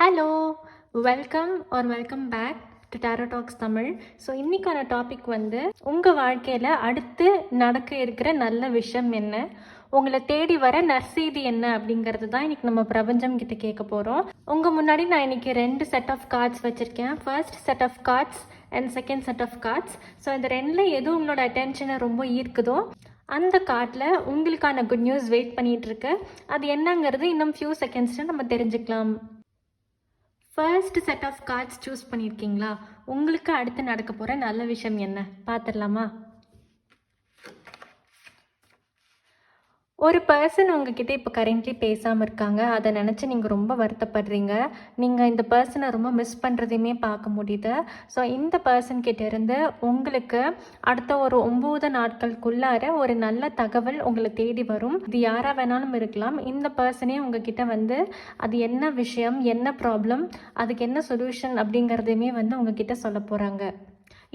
Hello, welcome back to tarot talks Tamil. So இன்றைக்கான topic வந்து உங்கள் வாழ்க்கையில் அடுத்து நடக்க இருக்கிற நல்ல விஷயம் என்ன, உங்களை தேடி வர நற்செய்தி என்ன அப்படிங்கிறது தான் இன்றைக்கி நம்ம பிரபஞ்சம் கிட்ட கேட்க போகிறோம். உங்கள் முன்னாடி நான் இன்றைக்கி 2 செட் ஆஃப் கார்ட்ஸ் வச்சுருக்கேன். First set of cards and second set of cards. So இந்த ரெண்டில் எது உங்களோட அட்டென்ஷனை ரொம்ப ஈர்க்குதோ அந்த கார்டில் உங்களுக்கான குட் நியூஸ் வெயிட் பண்ணிகிட்ருக்கு. அது என்னங்கிறது இன்னும் ஃபியூ செகண்ட்ஸில் நம்ம தெரிஞ்சுக்கலாம். First set of cards choose பண்ணியிருக்கீங்களா? உங்களுக்கு அடுத்து நடக்க போகிற நல்ல விஷயம் என்ன பார்த்துடலாமா? ஒரு பர்சன் உங்ககிட்ட இப்போ கரண்ட்லி பேசாமல் இருக்காங்க. அதை நினச்சி நீங்கள் ரொம்ப வருத்தப்படுறீங்க. நீங்கள் இந்த பர்சனை ரொம்ப மிஸ் பண்ணுறதையுமே பார்க்க முடியுது. ஸோ இந்த பர்சன்கிட்ட இருந்து உங்களுக்கு அடுத்த ஒரு 9 நாட்களுக்குள்ளார ஒரு நல்ல தகவல் உங்களை தேடி வரும். இது யாராக வேணாலும் இருக்கலாம். இந்த பர்சனே உங்ககிட்ட வந்து அது என்ன விஷயம், என்ன ப்ராப்ளம், அதுக்கு என்ன சொல்யூஷன் அப்படிங்கிறதையுமே வந்து உங்ககிட்ட சொல்ல போகிறாங்க.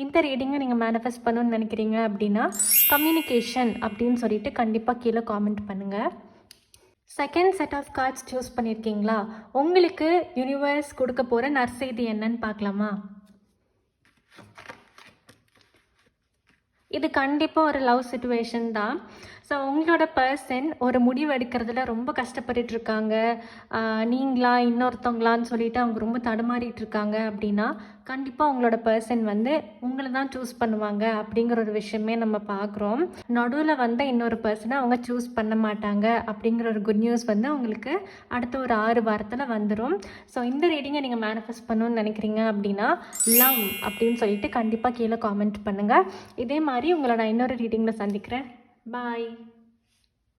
இந்த ரீடிங்கை நீங்கள் மேனிஃபெஸ்ட் பண்ணணும்னு நினைக்கிறீங்க அப்படின்னா கம்யூனிகேஷன் அப்படின்னு சொல்லிட்டு கண்டிப்பாக கீழே காமெண்ட் பண்ணுங்கள். Second set of cards choose பண்ணியிருக்கீங்களா? உங்களுக்கு யூனிவர்ஸ் கொடுக்க போகிற நற்செய்தி என்னன்னு பார்க்கலாமா? இது கண்டிப்பாக ஒரு லவ் சிச்சுவேஷன் தான். ஸோ உங்களோட பர்சன் ஒரு முடிவு எடுக்கிறதுல ரொம்ப கஷ்டப்பட்டுட்டு இருக்காங்க. நீங்களா இன்னொருத்தவங்களான்னு சொல்லிட்டு அவங்க ரொம்ப தடுமாறிட்டு இருக்காங்க அப்படின்னா கண்டிப்பாக உங்களோட பர்சன் வந்து உங்களை தான் சூஸ் பண்ணுவாங்க அப்படிங்கிற ஒரு விஷயமே நம்ம பார்க்குறோம். நடுவில் வந்து இன்னொரு பர்சனை அவங்க சூஸ் பண்ண மாட்டாங்க அப்படிங்கிற ஒரு குட் நியூஸ் வந்து உங்களுக்கு அடுத்த ஒரு 6 வாரத்தில் வந்துடும். ஸோ இந்த ரீடிங்கை நீங்கள் மேனிஃபெஸ்ட் பண்ணணும்னு நினைக்கிறீங்க அப்படின்னா லவ் அப்படின்னு சொல்லிட்டு கண்டிப்பாக கீழே காமெண்ட் பண்ணுங்கள். இதே மாதிரி உங்களை நான் இன்னொரு ரீடிங்கில் சந்திக்கிறேன். பாய்.